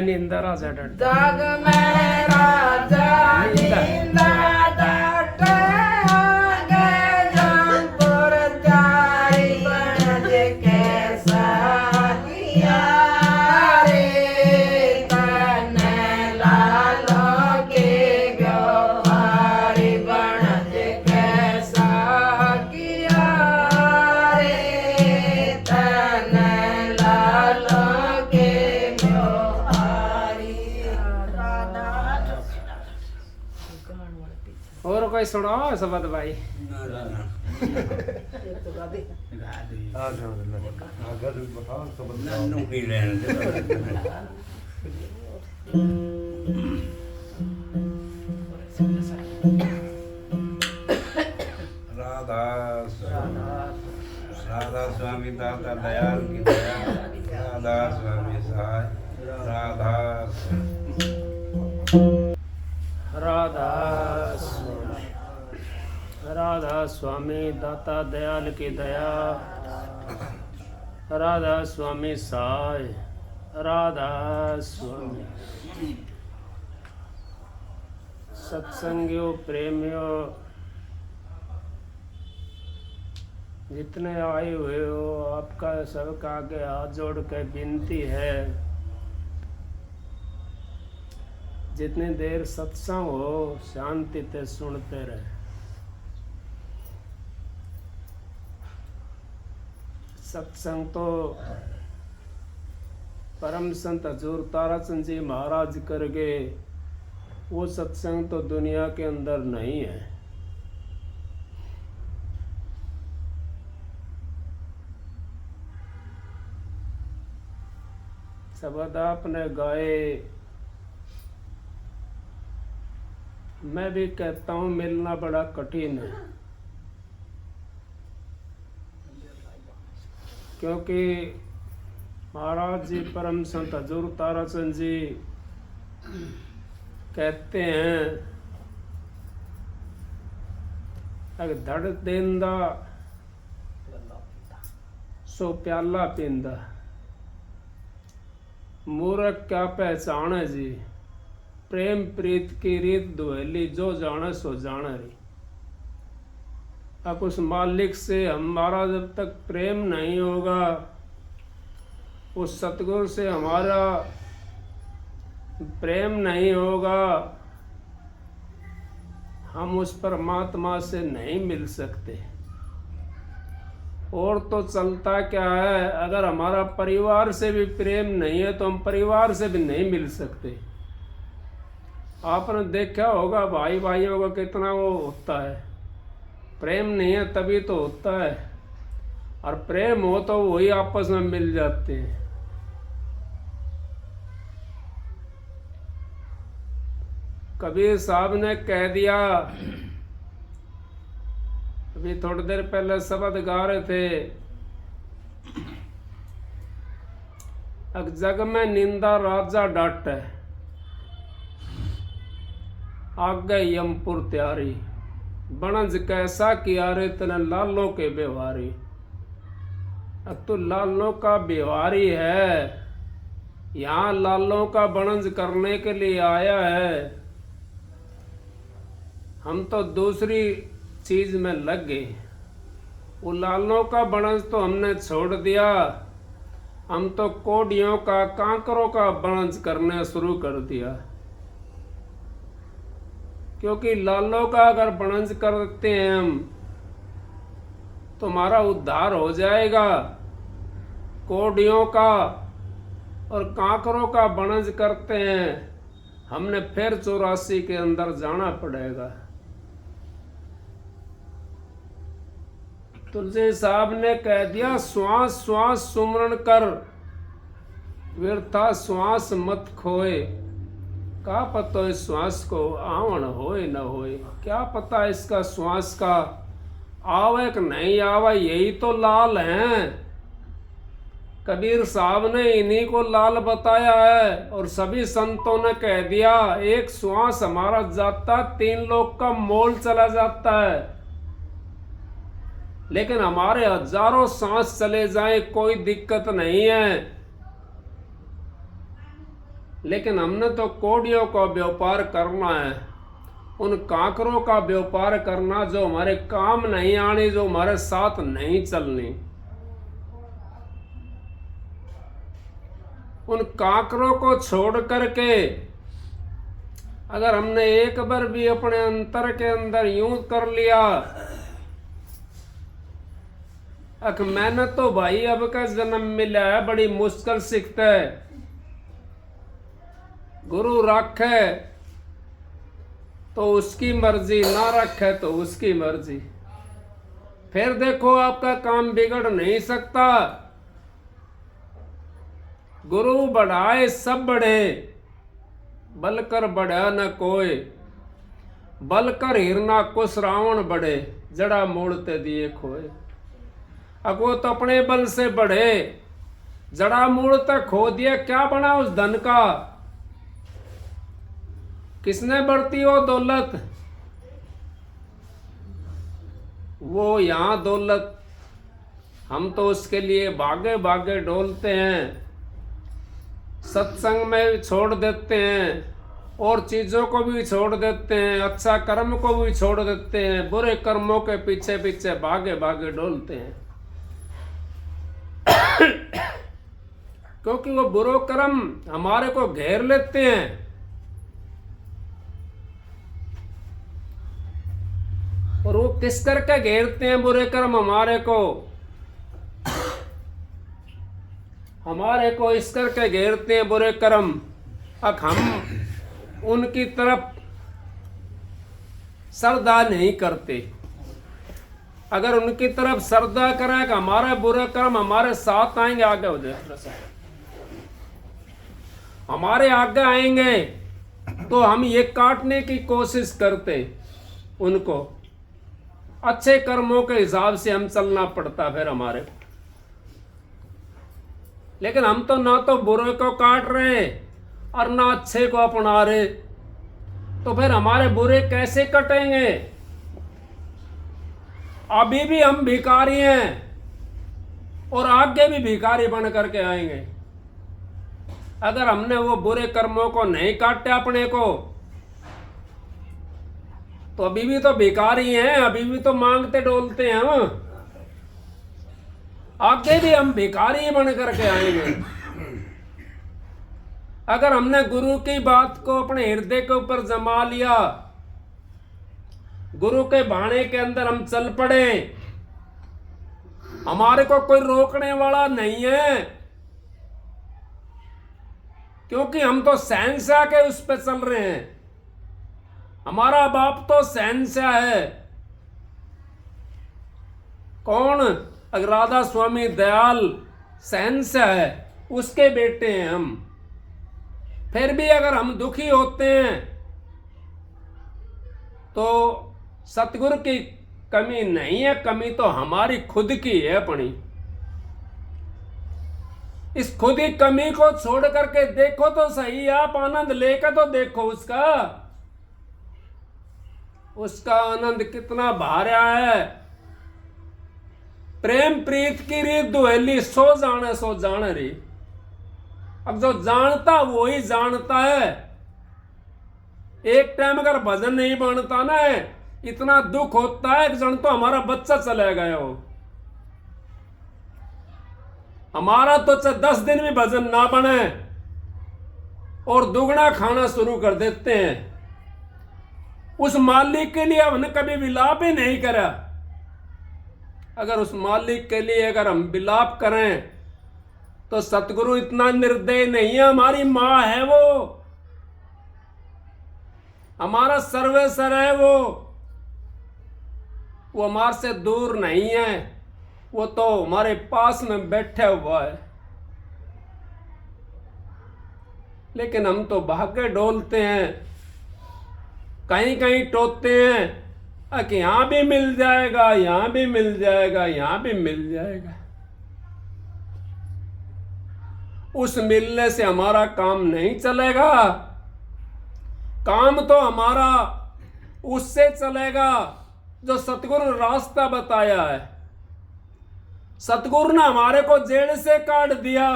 निंदा राजा डट जग में राजा निंदा डटे आगे जमपुर जाई बनज कैसा किया रे तने लालो के व्यवहारी बनज कैसा किया रे तने लालो के व्यवहारी और कोई सुनाओ सबद भाई राधा राधा स्वामी दाता दयाल की दया राधा स्वामी सहाय राधा राधा राधा स्वामी दाता दयाल की दया राधा स्वामी सहाय राधा स्वामी सत्संगियों प्रेमियों जितने आए हुए हो आपका सबका आगे हाथ जोड़ के विनती है जितनी देर सत्संग हो शांति से सुनते रहे। सत्संग तो परम संत हजूर ताराचंद जी महाराज कर गए, वो सत्संग तो दुनिया के अंदर नहीं है। शब्द आपने गाए, मैं भी कहता हूँ मिलना बड़ा कठिन है, क्योंकि महाराज जी परम संत हजूर ताराचंद जी कहते हैं अगर धड़ देंदा सो प्याला पींदा, मूर्ख क्या पहचाने जी, प्रेम प्रीत की रीत दुहेली जो जाने सो जाने री। अब उस मालिक से हमारा जब तक प्रेम नहीं होगा, उस सतगुरु से हमारा प्रेम नहीं होगा, हम उस परमात्मा से नहीं मिल सकते। और तो चलता क्या है, अगर हमारा परिवार से भी प्रेम नहीं है तो हम परिवार से भी नहीं मिल सकते। आपने देखा होगा भाई भाइयों का कितना वो होता है, प्रेम नहीं है तभी तो होता है, और प्रेम हो तो वही आपस में मिल जाते हैं। कबीर साहब ने कह दिया, अभी थोड़ी देर पहले शब्द गा रहे थे, अग जग में निंदा राजा डांटे आगे यमपुर त्यारी, बनज कैसा किया रे तने लालों के व्यवहारी। अब तो लालों का व्यवहारी है, यहाँ लालों का बनज करने के लिए आया है, हम तो दूसरी चीज में लग गए। वो लालों का बनज तो हमने छोड़ दिया, हम तो कोडियों का कांकरों का बनज करने शुरू कर दिया। क्योंकि लालों का अगर बनज करते हैं हम तो हमारा उद्धार हो जाएगा, कोडियों का और कांकरों का बनज करते हैं हमने फिर 84 के अंदर जाना पड़ेगा। तुलसी साहब ने कह दिया, श्वास श्वास सुमरण कर, व्यर्था श्वास मत खोए। क्या पता इस श्वास को आवन होए न होए, क्या पता इसका श्वास का आवे कि नहीं आवे, यही तो लाल हैं। कबीर साहब ने इन्हीं को लाल बताया है, और सभी संतों ने कह दिया एक श्वास हमारा जाता 3 लोग का मोल चला जाता है, लेकिन हमारे हजारों सांस चले जाएं कोई दिक्कत नहीं है। लेकिन हमने तो कोड़ियों का व्यापार करना है, उन काकरों का व्यापार करना जो हमारे काम नहीं आनी, जो हमारे साथ नहीं चलनी। उन काकरों को छोड़ करके अगर हमने एक बार भी अपने अंतर के अंदर यूं कर लिया, अख मैंने तो भाई अब का जन्म मिला है, बड़ी मुश्किल सीखता है, गुरु रखे तो उसकी मर्जी, ना रखे तो उसकी मर्जी। फिर देखो आपका काम बिगड़ नहीं सकता। गुरु बढ़ाए सब बढ़े, बलकर बढ़ा न कोई, बलकर हिरना कुछ रावण बढ़े, जड़ा मोड़ते दिए खोए। अब वो तो अपने बल से बढ़े, जड़ा मोड़ते खो दिया, क्या बना उस धन का? किसने बढ़ती वो दौलत? वो यहाँ दौलत हम तो उसके लिए भागे भागे डोलते हैं, सत्संग में छोड़ देते हैं, और चीजों को भी छोड़ देते हैं, अच्छा कर्म को भी छोड़ देते हैं, बुरे कर्मों के पीछे पीछे भागे भागे डोलते हैं। क्योंकि वो बुरे कर्म हमारे को घेर लेते हैं। और वो किस करके घेरते हैं बुरे कर्म हमारे को? हमारे को इस करके घेरते हैं बुरे कर्म, अब हम उनकी तरफ श्रद्धा नहीं करते। अगर उनकी तरफ श्रद्धा करें कि हमारे बुरे कर्म हमारे साथ आएंगे, आगे हो जाए हमारे आगे आएंगे, तो हम ये काटने की कोशिश करते उनको। अच्छे कर्मों के हिसाब से हम चलना पड़ता फिर हमारे। लेकिन हम तो ना तो बुरे को काट रहे और ना अच्छे को अपना रहे, तो फिर हमारे बुरे कैसे कटेंगे? अभी भी हम भिखारी हैं और आगे भी भिखारी बन करके आएंगे। अगर हमने वो बुरे कर्मों को नहीं काटे अपने को, तो अभी भी तो भिखारी हैं, अभी भी तो मांगते डोलते हैं हम। आगे भी हम भिखारी बन करके आएंगे। अगर हमने गुरु की बात को अपने हृदय के ऊपर जमा लिया, गुरु के भाने के अंदर हम चल पड़े, हमारे को कोई रोकने वाला नहीं है, क्योंकि हम तो शहंशाह के उस पे चल रहे हैं। हमारा बाप तो शहंशाह है। कौन? अगर राधा स्वामी दयाल शहंशाह है, उसके बेटे हैं हम। फिर भी अगर हम दुखी होते हैं तो सतगुरु की कमी नहीं है, कमी तो हमारी खुद की है अपनी। इस खुद की कमी को छोड़ करके देखो तो सही, आप आनंद लेकर तो देखो उसका आनंद कितना भारा है। प्रेम प्रीत की रीत दुहेली, सो जाने री। अब जो जानता वो ही जानता है। एक टाइम अगर भजन नहीं बनता ना, इतना दुख होता है कि जन तो हमारा बच्चा चला गया हो। हमारा तो 10 दिन भी भजन ना बने और दुगना खाना शुरू कर देते हैं। उस मालिक के लिए हमने कभी विलाप ही नहीं करा। अगर उस मालिक के लिए अगर हम विलाप करें तो सतगुरु इतना निर्दयी नहीं है। हमारी माँ है वो, हमारा सर्वेसर है वो हमारे से दूर नहीं है, वो तो हमारे पास में बैठा हुआ है। लेकिन हम तो भागे डोलते हैं, कहीं कहीं टोते हैं कि यहां भी मिल जाएगा, यहां भी मिल जाएगा, यहां भी मिल जाएगा। उस मिलने से हमारा काम नहीं चलेगा। काम तो हमारा उससे चलेगा जो सतगुरु रास्ता बताया है। सतगुरु ने हमारे को जेल से काट दिया,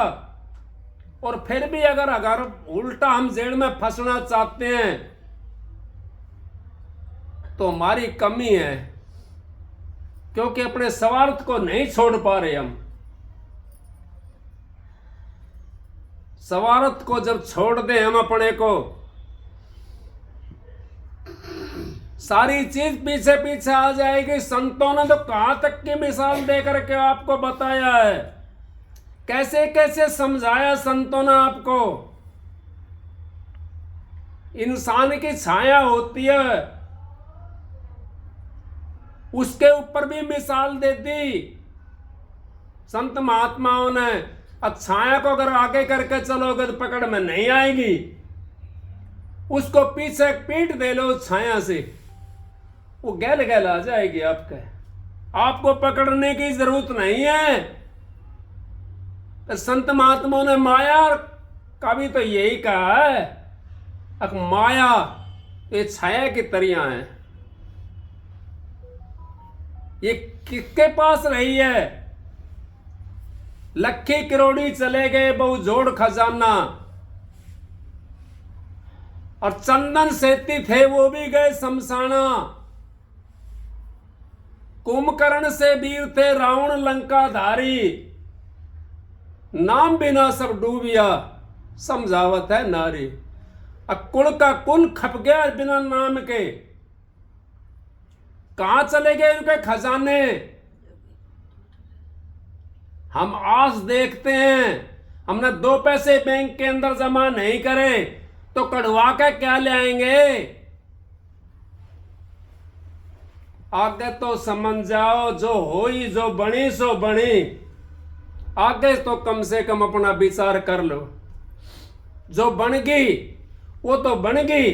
और फिर भी अगर अगर उल्टा हम जेल में फंसना चाहते हैं तो हमारी कमी है, क्योंकि अपने स्वार्थ को नहीं छोड़ पा रहे हम। स्वार्थ को जब छोड़ दें हम अपने को, सारी चीज पीछे पीछे आ जाएगी। संतों ने तो कहां तक की मिसाल देकर के आपको बताया है, कैसे कैसे समझाया संतों ने आपको। इंसान की छाया होती है, उसके ऊपर भी मिसाल दे दी संत महात्माओं ने। अब छाया को अगर आगे करके चलोगे तो पकड़ में नहीं आएगी, उसको पीछे पीट दे लो छाया से, वो गैल गैल आ जाएगी आपके। आपको पकड़ने की जरूरत नहीं है। तो संत महात्माओं ने माया का भी तो यही कहा है, अब माया ये छाया की तरियां है, ये किसके पास रही है। लखी करोड़ी चले गए बहु जोड़ खजाना, और चंदन सेती थे वो भी गए शमशाना। कुंभकर्ण से वीर थे रावण लंका धारी, नाम बिना सब डूबिया समझावत है नारी। अब कुल का कुल खप गया बिना नाम के, कहां चले गए उनके खजाने। हम आज देखते हैं, हमने 2 पैसे बैंक के अंदर जमा नहीं करे तो कढ़वा के क्या ले आएंगे। आगे तो समझ जाओ, जो होई जो बनी सो बनी। आगे तो कम से कम अपना विचार कर लो, जो बन गई वो तो बन गई,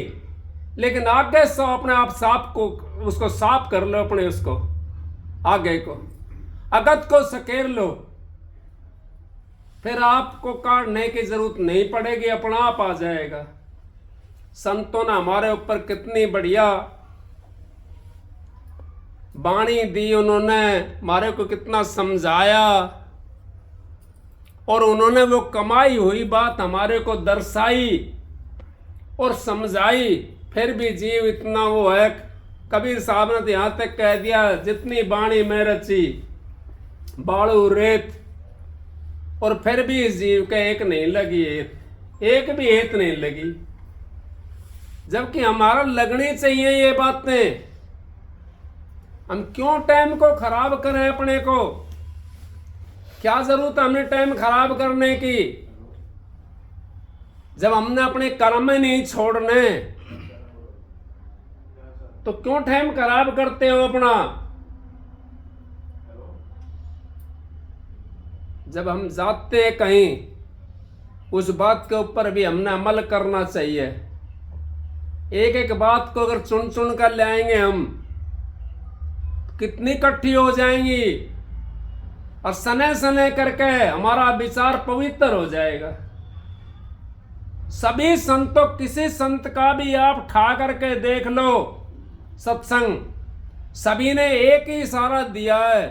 लेकिन आगे सो अपने आप साफ को उसको साफ कर लो, अपने उसको आगे को अगत को सकेर लो, फिर आपको काटने की जरूरत नहीं पड़ेगी, अपना आप आ जाएगा। संतों ने हमारे ऊपर कितनी बढ़िया वाणी दी, उन्होंने हमारे को कितना समझाया, और उन्होंने वो कमाई हुई बात हमारे को दर्शाई और समझाई। फिर भी जीव इतना वो है, कबीर साहब ने तो यहां तक कह दिया, जितनी वाणी में रची बाड़ू रेत, और फिर भी इस जीव के एक नहीं लगी हेत, एक भी हेत नहीं लगी। जबकि हमारा लगनी चाहिए ये बातें। हम क्यों टाइम को खराब करें अपने को, क्या जरूरत है हमें टाइम खराब करने की, जब हमने अपने कर्म में नहीं छोड़ने, तो क्यों टाइम खराब करते हो अपना। जब हम जाते हैं कहीं, उस बात के ऊपर भी हमने अमल करना चाहिए। एक एक बात को अगर चुन चुन कर ले आएंगे हम, कितनी इकट्ठी हो जाएंगी, और सने सने करके हमारा विचार पवित्र हो जाएगा। सभी संतों, किसी संत का भी आप ठा करके देख लो सत्संग, सभी ने एक ही इशारा दिया है।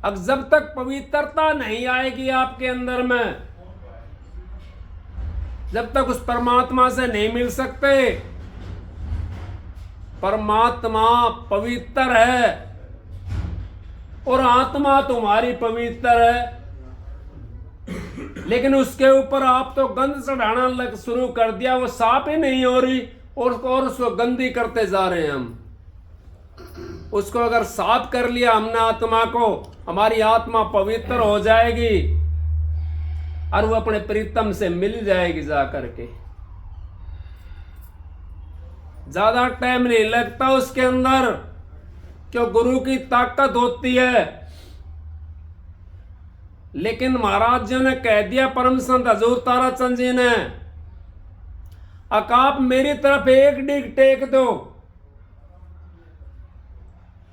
अब जब तक पवित्रता नहीं आएगी आपके अंदर में, जब तक उस परमात्मा से नहीं मिल सकते। परमात्मा पवित्र है और आत्मा तुम्हारी पवित्र है, लेकिन उसके ऊपर आप तो गंध चढ़ाना शुरू कर दिया, वो साफ ही नहीं हो रही और उसको गंदी करते जा रहे हैं हम। उसको अगर साफ कर लिया हमने आत्मा को, हमारी आत्मा पवित्र हो जाएगी और वो अपने प्रीतम से मिल जाएगी जा करके। ज्यादा टाइम नहीं लगता उसके अंदर, क्यों गुरु की ताकत होती है। लेकिन महाराज जी ने कह दिया, परम संत हजूर ताराचंद जी ने, आप मेरी तरफ 1 डिग टेक दो,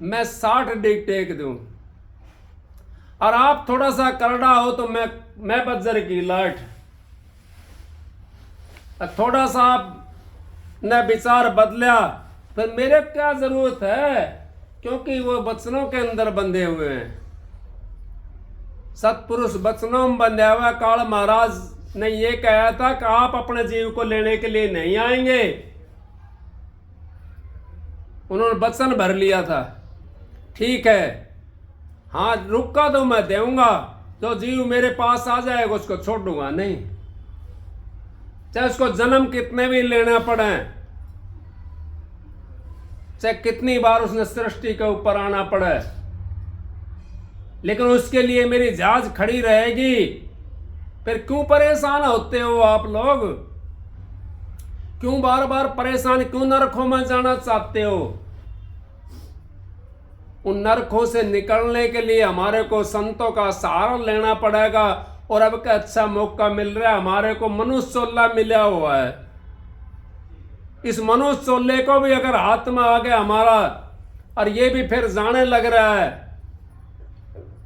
मैं 60 डिग टेक दूं, और आप थोड़ा सा करड़ा हो तो मैं बज्जर की लाठ। थोड़ा सा आप ने विचार बदला, फिर मेरे क्या जरूरत है, क्योंकि वो वचनों के अंदर बंधे हुए हैं। सतपुरुष वचनों में बंधा हुआ। काल महाराज ने ये कहा था कि आप अपने जीव को लेने के लिए नहीं आएंगे। उन्होंने वचन भर लिया था, ठीक है, हाँ रुका तो मैं दूंगा, जो जीव मेरे पास आ जाएगा उसको छोड़ूंगा नहीं, चाहे उसको जन्म कितने भी लेना पड़े, चाहे कितनी बार उसने सृष्टि के ऊपर आना पड़े, लेकिन उसके लिए मेरी जहाज खड़ी रहेगी। फिर क्यों परेशान होते हो आप लोग? क्यों बार बार परेशान, क्यों नरकों में जाना चाहते हो? उन नरकों से निकलने के लिए हमारे को संतों का सहारा लेना पड़ेगा। और अब का अच्छा मौका मिल रहा है, हमारे को मनुष्य चोला मिला हुआ है। इस मनुष्य चोले को भी अगर हाथ में आ गया हमारा, और ये भी फिर जाने लग रहा है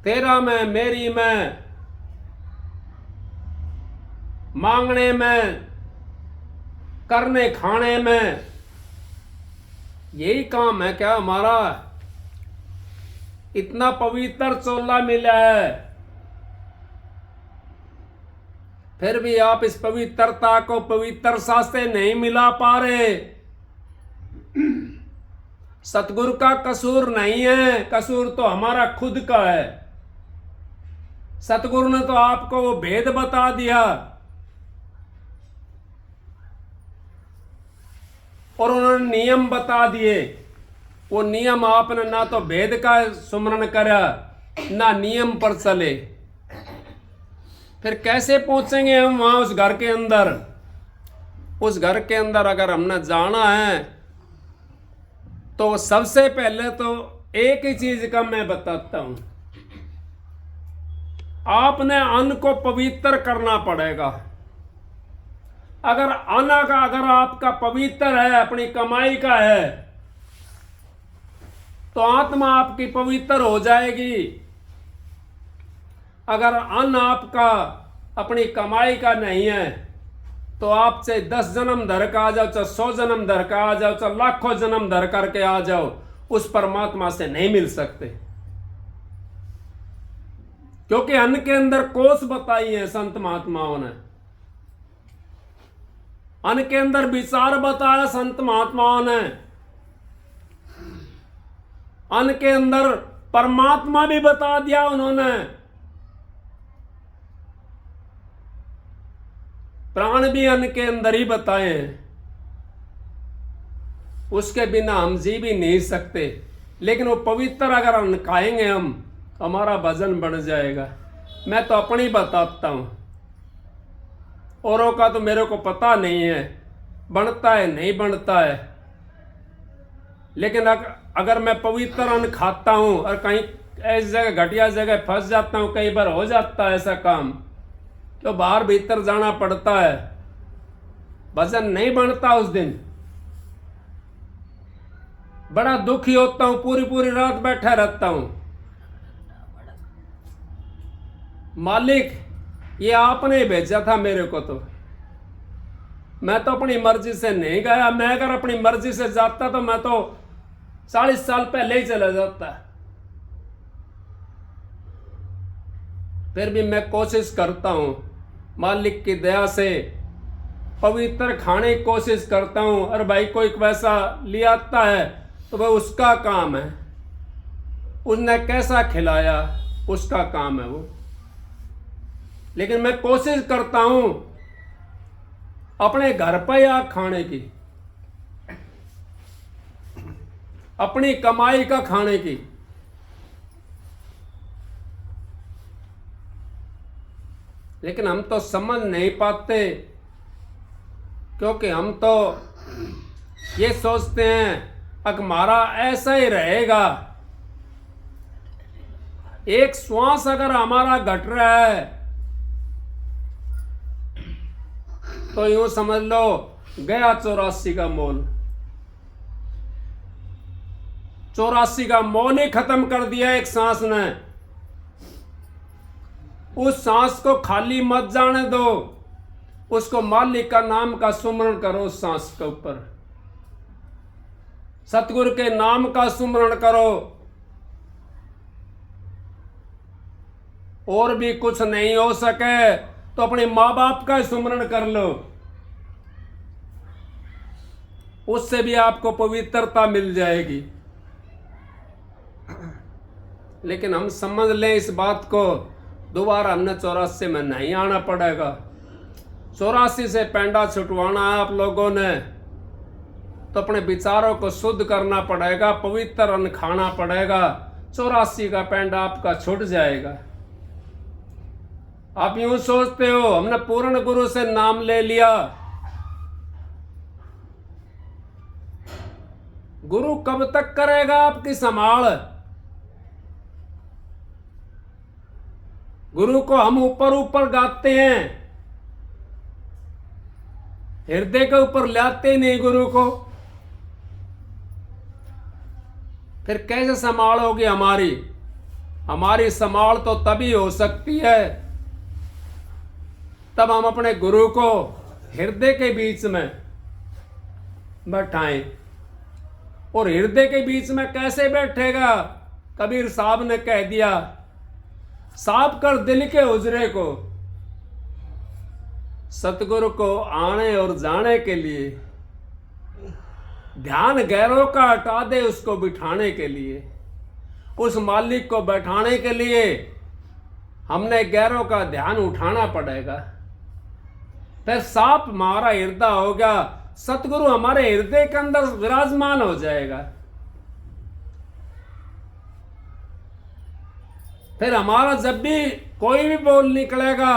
तेरा में मेरी में, मांगने में, करने खाने में, यही काम है क्या हमारा? इतना पवित्र चोला मिला है, फिर भी आप इस पवित्रता को पवित्रता से नहीं मिला पा रहे। सतगुरु का कसूर नहीं है, कसूर तो हमारा खुद का है। सतगुरु ने तो आपको वो भेद बता दिया, और उन्होंने नियम बता दिए। वो नियम आपने ना तो भेद का सुमरण करा, ना नियम पर चले, फिर कैसे पहुंचेंगे हम वहां उस घर के अंदर? उस घर के अंदर अगर हमने जाना है तो सबसे पहले तो एक ही चीज का मैं बताता हूं, आपने अन्न को पवित्र करना पड़ेगा। अगर अन्न का अगर आपका पवित्र है, अपनी कमाई का है, तो आत्मा आपकी पवित्र हो जाएगी। अगर अन्न आपका अपनी कमाई का नहीं है, तो आप चाहे 10 जन्म धर का आ जाओ, चाहे 100 जन्म धर का आ जाओ, चाहे लाखों जन्म धर करके आ जाओ, उस परमात्मा से नहीं मिल सकते। क्योंकि अन्न के अंदर कोष बताई है संत महात्माओं ने, अन्न के अंदर विचार बताया संत महात्माओं ने, अन्न के अंदर परमात्मा भी बता दिया उन्होंने। प्राण भी अन्न के अंदर ही बताए हैं, उसके बिना हम जी भी नहीं सकते। लेकिन वो पवित्र अगर अन्न खाएंगे हम, हमारा वजन बढ़ जाएगा। मैं तो अपनी बताता हूं, औरों का तो मेरे को पता नहीं है बनता है नहीं बनता है। लेकिन अगर मैं पवित्र अन्न खाता हूं और कहीं ऐसी जगह घटिया जगह फंस जाता हूं, कई बार हो जाता है ऐसा काम, तो बाहर भीतर जाना पड़ता है, वजन नहीं बनता उस दिन, बड़ा दुखी होता हूं, पूरी पूरी रात बैठा रहता हूं। मालिक ये आपने भेजा था मेरे को, तो मैं तो अपनी मर्जी से नहीं गया। मैं अगर अपनी मर्जी से जाता तो मैं तो 40 साल पहले ही चला जाता। फिर भी मैं कोशिश करता हूं, मालिक की दया से पवित्र खाने की कोशिश करता हूं। और भाई कोई वैसा ले आता है तो वह उसका काम है, उसने कैसा खिलाया उसका काम है वो। लेकिन मैं कोशिश करता हूं अपने घर पर या खाने की, अपनी कमाई का खाने की। लेकिन हम तो समझ नहीं पाते, क्योंकि हम तो ये सोचते हैं कि हमारा ऐसा ही रहेगा। एक श्वास अगर हमारा घट रहा है तो यूं समझ लो गया 84 का मोल। 84 का मोल ही खत्म कर दिया एक सांस ने। उस सांस को खाली मत जाने दो, उसको मालिक का नाम का सुमरण करो। उस सांस के ऊपर सतगुरु के नाम का सुमरण करो, और भी कुछ नहीं हो सके तो अपने माँ बाप का स्मरण कर लो, उससे भी आपको पवित्रता मिल जाएगी। लेकिन हम समझ लें इस बात को, दोबारा हमने 84 में नहीं आना पड़ेगा। 84 से पेंडा छुटवाना है आप लोगों ने, तो अपने विचारों को शुद्ध करना पड़ेगा, पवित्र अन्न खाना पड़ेगा। 84 का पेंडा आपका छूट जाएगा। आप यूं सोचते हो हमने पूर्ण गुरु से नाम ले लिया, गुरु कब तक करेगा आपकी संभाल? गुरु को हम ऊपर ऊपर गाते हैं, हृदय के ऊपर लाते नहीं गुरु को। फिर कैसे संभाल होगी हमारी? हमारी संभाल तो तभी हो सकती है तब हम अपने गुरु को हृदय के बीच में बैठाएं। और हृदय के बीच में कैसे बैठेगा? कबीर साहब ने कह दिया, साफ कर दिल के हुजरे को, सतगुरु को आने और जाने के लिए। ध्यान गैरों का हटा दे उसको बिठाने के लिए। उस मालिक को बैठाने के लिए हमने गैरों का ध्यान उठाना पड़ेगा। फिर साफ हमारा हृदय होगा, सतगुरु हमारे हृदय के अंदर विराजमान हो जाएगा। फिर हमारा जब भी कोई भी बोल निकलेगा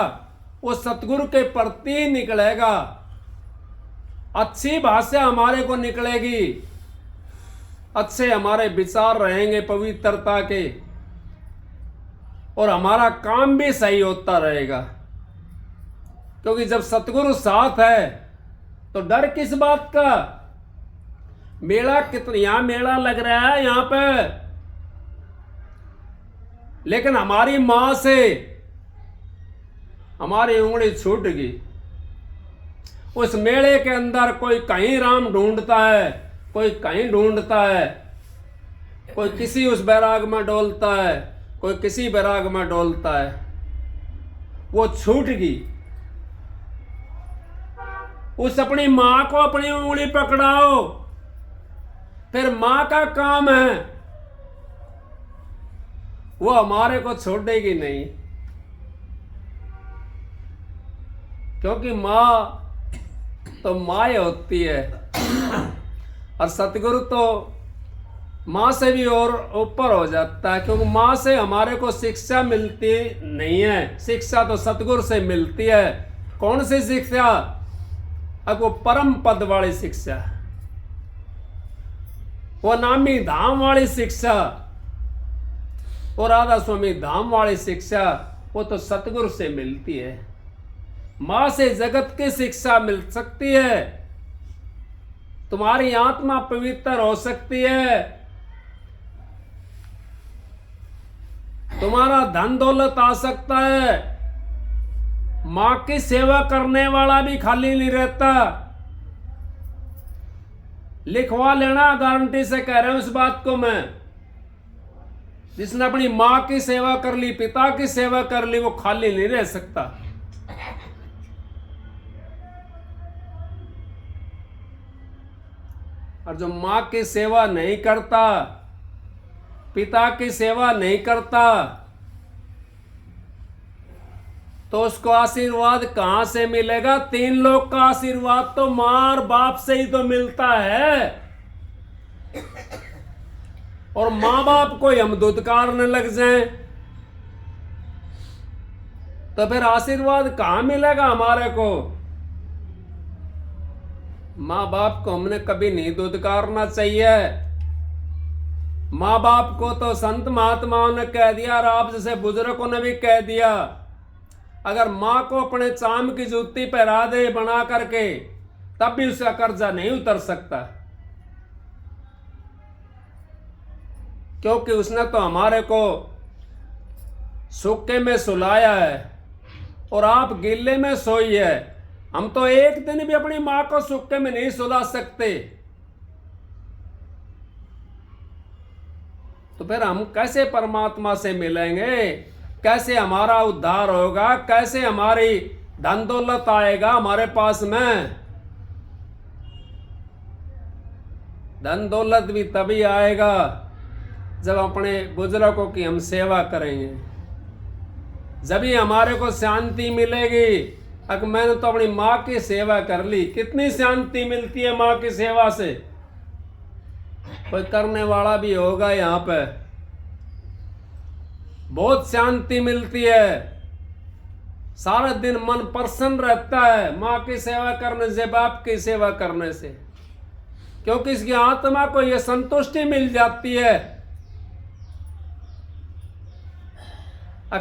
वो सतगुरु के प्रति निकलेगा, अच्छी भाषा हमारे को निकलेगी, अच्छे हमारे विचार रहेंगे पवित्रता के, और हमारा काम भी सही होता रहेगा। क्योंकि जब सतगुरु साथ है तो डर किस बात का? मेला कितना, यहां मेला लग रहा है यहां पे, लेकिन हमारी मां से हमारी उंगली छूट गई। उस मेले के अंदर कोई कहीं राम ढूंढता है, कोई कहीं ढूंढता है, कोई किसी उस बैराग में डोलता है, कोई किसी बैराग में डोलता है, वो छूट गई। उस अपनी मां को अपनी उंगली पकड़ाओ, फिर मां का काम है, वो हमारे को छोड़ेगी नहीं। क्योंकि मां तो माँ होती है, और सतगुरु तो माँ से भी और ऊपर हो जाता है। क्योंकि माँ से हमारे को शिक्षा मिलती नहीं है, शिक्षा तो सतगुरु से मिलती है। कौन सी शिक्षा? अब वो परम पद वाली शिक्षा, वो नामी धाम वाली शिक्षा, और राधा स्वामी धाम वाली शिक्षा, वो तो सतगुरु से मिलती है। मां से जगत की शिक्षा मिल सकती है, तुम्हारी आत्मा पवित्र हो सकती है, तुम्हारा धन दौलत आ सकता है। मां की सेवा करने वाला भी खाली नहीं रहता। लिखवा लेना, गारंटी से कह रहा हूं इस बात को मैं। जिसने अपनी मां की सेवा कर ली, पिता की सेवा कर ली, वो खाली नहीं रह सकता। और जो मां की सेवा नहीं करता, पिता की सेवा नहीं करता, तो उसको आशीर्वाद कहां से मिलेगा? 3 लोग का आशीर्वाद तो मां और बाप से ही तो मिलता है। और मां बाप को हम दुत्कारने लग जाएं तो फिर आशीर्वाद कहां मिलेगा हमारे को? माँ बाप को हमने कभी नहीं दुत्कारना चाहिए। माँ बाप को तो संत महात्माओं ने कह दिया, और आप जैसे बुजुर्गों ने भी कह दिया, अगर माँ को अपने चाम की जूती पहरा दे बना करके, तब भी उसका कर्जा नहीं उतर सकता। क्योंकि उसने तो हमारे को सूखे में सुलाया है और आप गिल्ले में सोई है। हम तो एक दिन भी अपनी मां को सूखे में नहीं सुला सकते, तो फिर हम कैसे परमात्मा से मिलेंगे? कैसे हमारा उद्धार होगा? कैसे हमारी धन दौलत आएगा हमारे पास में। धन दौलत भी तभी आएगा जब अपने बुजुर्गों की हम सेवा करेंगे, जब ही हमारे को शांति मिलेगी। अगर मैंने तो अपनी माँ की सेवा कर ली, कितनी शांति मिलती है माँ की सेवा से। कोई करने वाला भी होगा यहाँ पे, बहुत शांति मिलती है। सारा दिन मन प्रसन्न रहता है माँ की सेवा करने से, बाप की सेवा करने से, क्योंकि इसकी आत्मा को यह संतुष्टि मिल जाती है।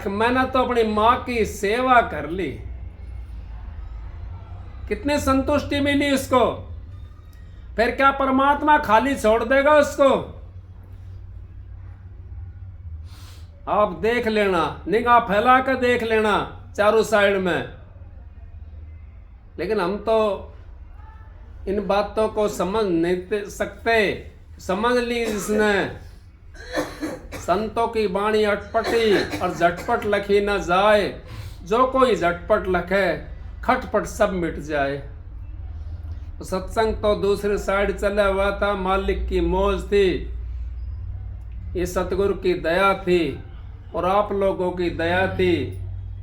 मैंने तो अपनी माँ की सेवा कर ली, कितनी संतुष्टि मिली उसको। फिर क्या परमात्मा खाली छोड़ देगा उसको? आप देख लेना, निगाह फैला कर देख लेना चारों साइड में। लेकिन हम तो इन बातों को समझ नहीं सकते। समझ ली जिसने, संतों की वाणी अटपटी और झटपट लखी न जाए। जो कोई झटपट लखे खटपट सब मिट जाए। तो सत्संग तो दूसरी साइड चला हुआ था, मालिक की मौज थी, ये सतगुरु की दया थी और आप लोगों की दया थी,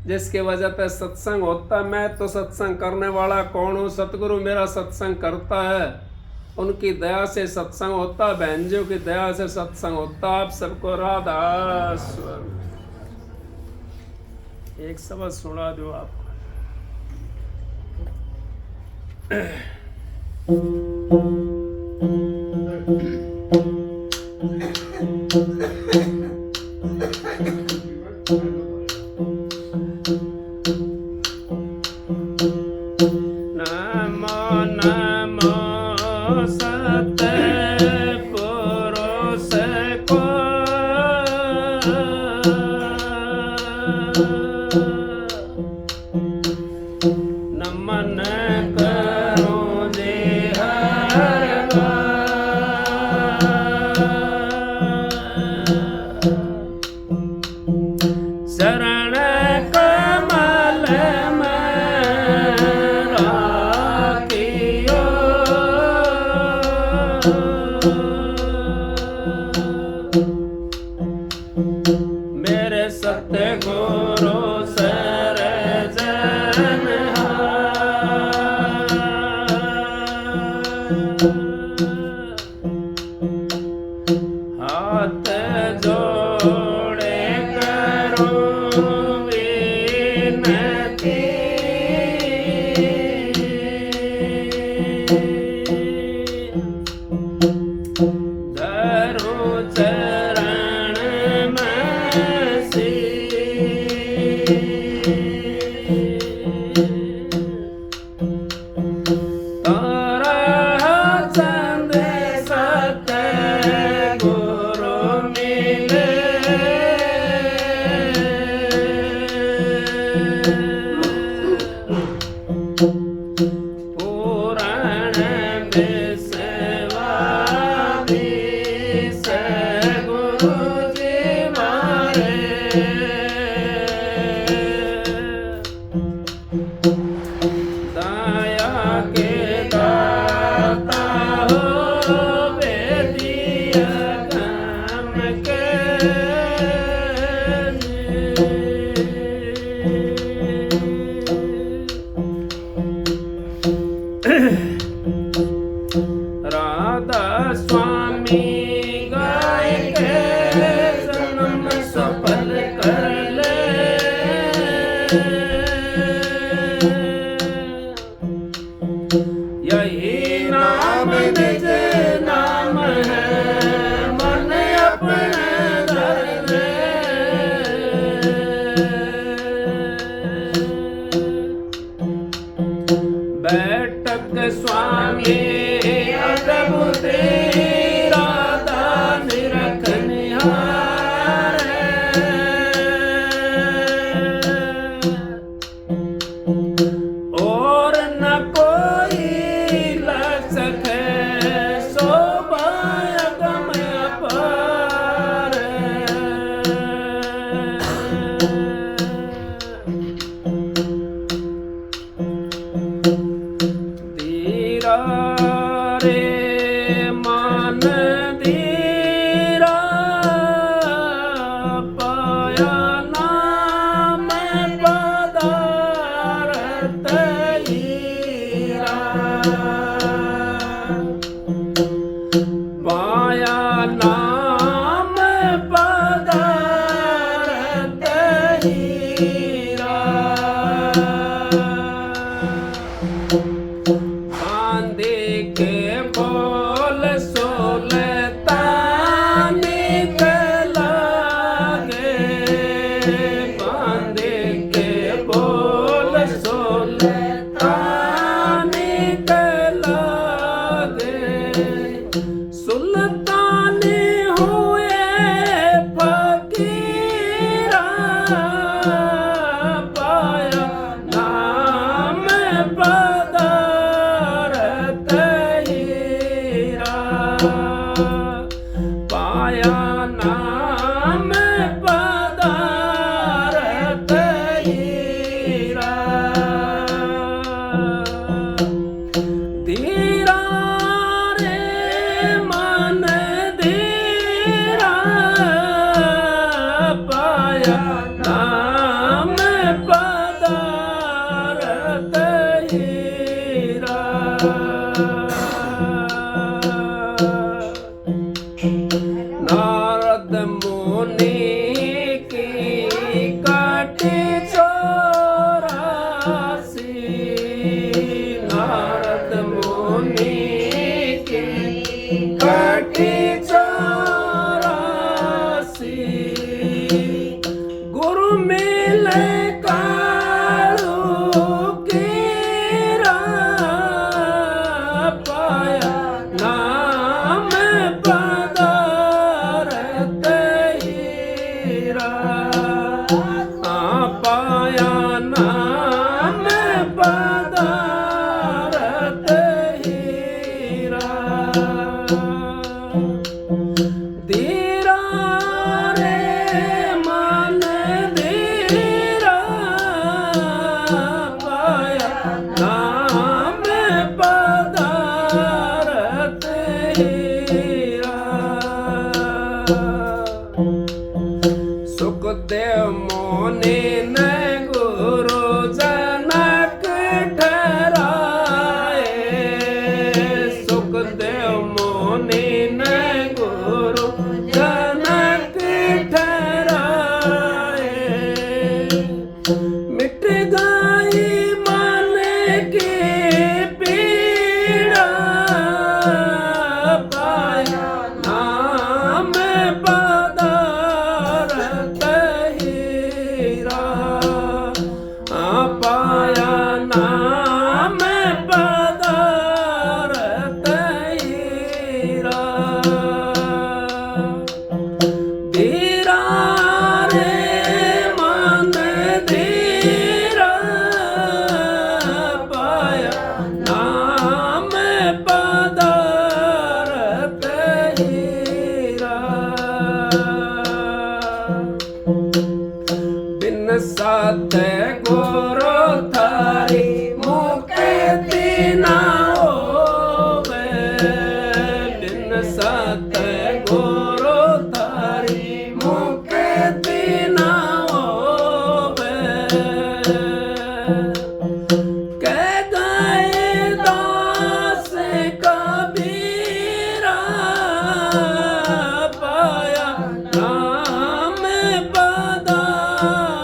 जिसके वजह से सत्संग होता। मैं तो सत्संग करने वाला कौन हूँ? सतगुरु मेरा सत्संग करता है, उनकी दया से सत्संग होता, बहनजियों की दया से सत्संग होता। आप सबको राधा स्वामी। एक शब्द सुना दो आपको। नमो नमो सतपुरुष को, नमन करो जे हर शरण कमल में राखियो। मेरे सतगुरु सर जन हाथ जोड़े करो विनती। धरो चरण में शीश। तारा चंद सतगुरु मिले, पुराण विश्वासी सतगुरु जी मारे। दया के दाता हो बेदिया काम के। राधा स्वामी गाय के जन्म सफल कर ले। यही नाम निज नाम है, मन अपने धर ले। बैठक स्वामी अद्भुत राधा निरखनिहार। और न कोई लग सके शोभा गम अपार। की कटी 84 गुरु मिले कालू कीरा पाया नाम पदारथ हीरा पाया नाम पदारथ हीरा धीरा रे मन धीरा पाया नाम पदारथ हीरा सुखदेव मोनि ने गुरु जनक ठहराए सुखदेव मोनि ने गुरु जनक ठहराए मिट गई मन की पीड़ा पाया नाम पदारथ हीरा पाया नाम पदारथ हीरा धीरा रे मन धीरा पाया नाम पदारथ हीरा बिन साथ गुरु थारी मुक्ति ना होवे बिन साथ गुरु थारी मुक्ति ना होवे कह गए दास कबीरा पाया नाम पदारथ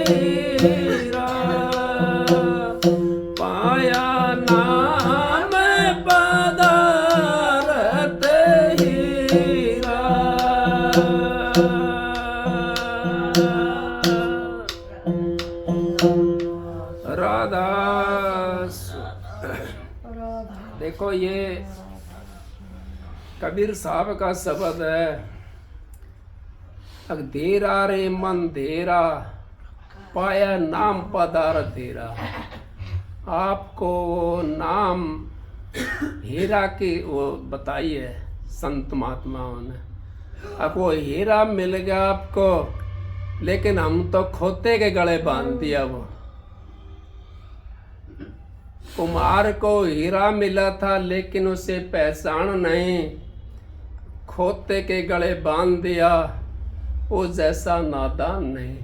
हीरा पाया नाम पदारथ हीरा राधा देखो ये कबीर साहब का शब्द है अग धीरा रे मन धीरा पाया नाम पदारथ हीरा आपको वो नाम हीरा की वो बताई है संत महात्माओं ने अब वो हीरा मिल गया आपको लेकिन हम तो खोते के गले बांध दिया वो कुम्हार को हीरा मिला था लेकिन उसे पहचान नहीं खोते के गले बांध दिया वो जैसा नादान नहीं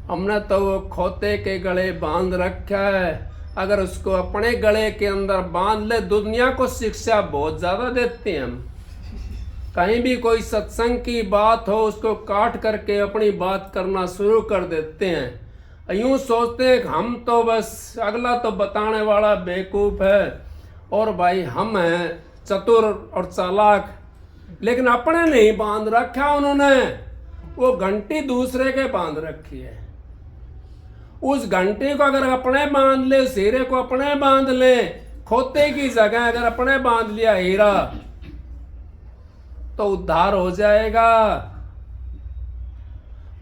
हमने तो वो खोते के गले बांध रखा है अगर उसको अपने गले के अंदर बांध ले दुनिया को शिक्षा बहुत ज़्यादा देते हैं हम कहीं भी कोई सत्संग की बात हो उसको काट करके अपनी बात करना शुरू कर देते हैं यूं सोचते हैं कि हम तो बस अगला तो बताने वाला बेवकूफ़ है और भाई हम हैं चतुर और चालाक लेकिन अपने नहीं बांध रखा उन्होंने वो घंटी दूसरे के बांध रखी है उस घंटी को अगर अपने बांध ले उस हीरे को अपने बांध ले खोते की जगह अगर अपने बांध लिया हीरा तो उद्धार हो जाएगा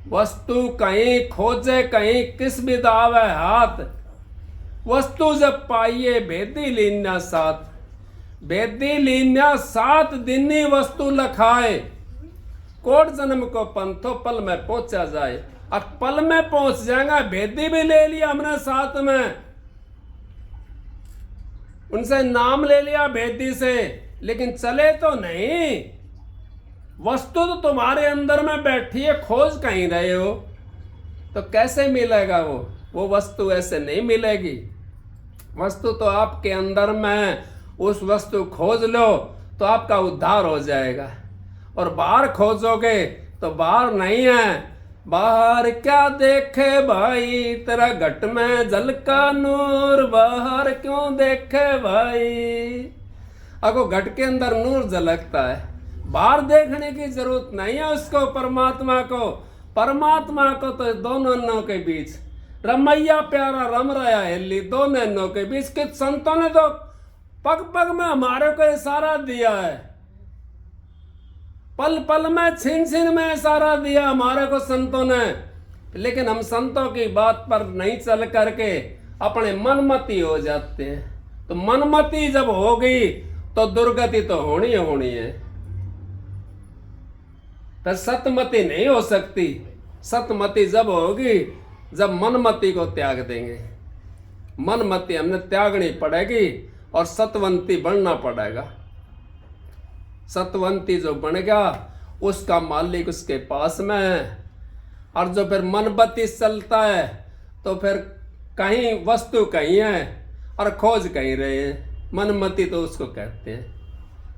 वस्तु कहीं खोजे कहीं किस बिदावे हाथ वस्तु जब पाइए भेदी लीन्या साथ भेदी लीन्या 7 दिनी वस्तु लखाए कोट जन्म को पंथो पल में पहुंचा जाए अब पल में पहुंच जाएगा भेदी भी ले लिया हमने साथ में उनसे नाम ले लिया भेदी से लेकिन चले तो नहीं वस्तु तो तुम्हारे अंदर में बैठी है खोज कहीं रहे हो तो कैसे मिलेगा वो वस्तु ऐसे नहीं मिलेगी वस्तु तो आपके अंदर में उस वस्तु खोज लो तो आपका उद्धार हो जाएगा और बाहर खोजोगे तो बाहर नहीं है बाहर क्या देखे भाई तेरा घट में झलका नूर, बाहर क्यों देखे भाई। अगो घट के अंदर नूर झलकता है, बाहर देखने की जरूरत नहीं है उसको। परमात्मा को तो दो नैनों के बीच रमैया प्यारा रम रहा है हिल्ली, दो नैनों के बीच के संतों ने तो पग पग में हमारे को इशारा दिया है, पल पल में छीन छीन में इशारा दिया हमारे को संतों ने। लेकिन हम संतों की बात पर नहीं चल करके अपने मनमती हो जाते हैं। तो मनमती जब हो गई तो दुर्गति तो होनी है, फिर सतमति नहीं हो सकती। सतमति जब होगी जब मनमति को त्याग देंगे। मनमति हमने त्यागनी पड़ेगी और सतवंती बनना पड़ेगा। सतवंती जो बन गया उसका मालिक उसके पास में है। और जो फिर मनमति चलता है तो फिर कहीं वस्तु कहीं है और खोज कहीं रहे हैं। मनमति तो उसको कहते हैं।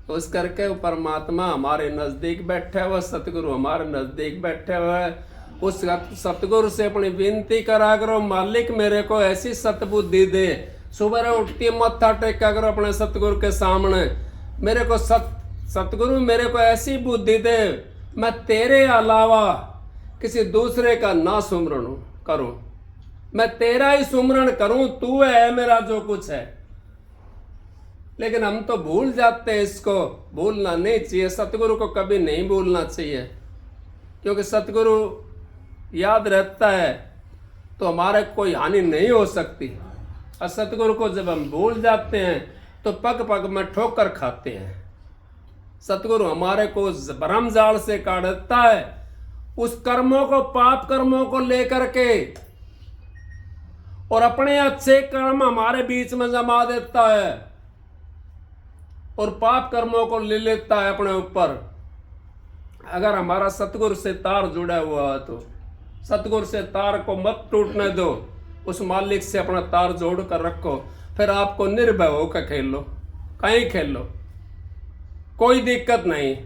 तो इस करके वो परमात्मा हमारे नज़दीक बैठे हुए, सतगुरु हमारे नज़दीक बैठे हुए। उस सतगुरु से अपनी विनती करा करो, मालिक मेरे को ऐसी सतबुद्धि दे। सुबह उठती मत्था टेका करो अपने सतगुरु के सामने, मेरे को सतगुरु मेरे को ऐसी बुद्धि दे, मैं तेरे अलावा किसी दूसरे का ना सुमरण करूं, मैं तेरा ही सुमरण करूं, तू है मेरा जो कुछ है। लेकिन हम तो भूल जाते हैं, इसको भूलना नहीं चाहिए। सतगुरु को कभी नहीं भूलना चाहिए, क्योंकि सतगुरु याद रहता है तो हमारे कोई हानि नहीं हो सकती। और सतगुरु को जब हम भूल जाते हैं तो पग पग में ठोकर खाते हैं। सतगुरु हमारे को भ्रम जाल से काटता है, उस कर्मों को, पाप कर्मों को लेकर के, और अपने अच्छे कर्म हमारे बीच में जमा देता है और पाप कर्मों को ले लेता है अपने ऊपर। अगर हमारा सतगुरु से तार जुड़ा हुआ है तो सतगुरु से तार को मत टूटने दो, उस मालिक से अपना तार जोड़ कर रखो। फिर आपको निर्भय होकर खेल लो, कहीं खेल लो, कोई दिक्कत नहीं।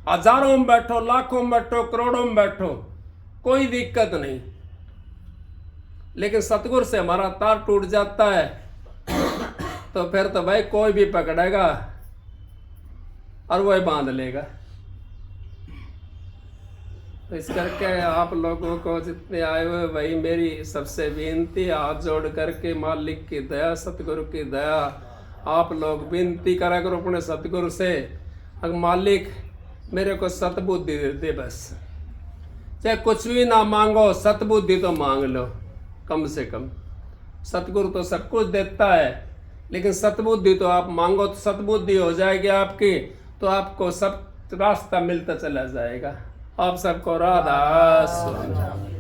हजारों में बैठो, लाखों में बैठो, करोड़ों में बैठो, कोई दिक्कत नहीं। लेकिन सतगुरु से हमारा तार टूट जाता है तो फिर तो भाई कोई भी पकड़ेगा और वही बांध लेगा। तो इस करके आप लोगों को जितने आए हुए भाई, मेरी सबसे विनती, हाथ जोड़ करके मालिक की दया, सतगुरु की दया, आप लोग विनती करा करो अपने सतगुरु से, अगर मालिक मेरे को सतबुद्धि दे बस। चाहे कुछ भी ना मांगो, सतबुद्धि तो मांग लो कम से कम। सतगुरु तो सब कुछ देता है, लेकिन सतबुद्धि तो आप मांगो तो सतबुद्धि हो जाएगी आपकी, तो आपको सब रास्ता मिलता चला जाएगा। आप सबको राधा स्वामी।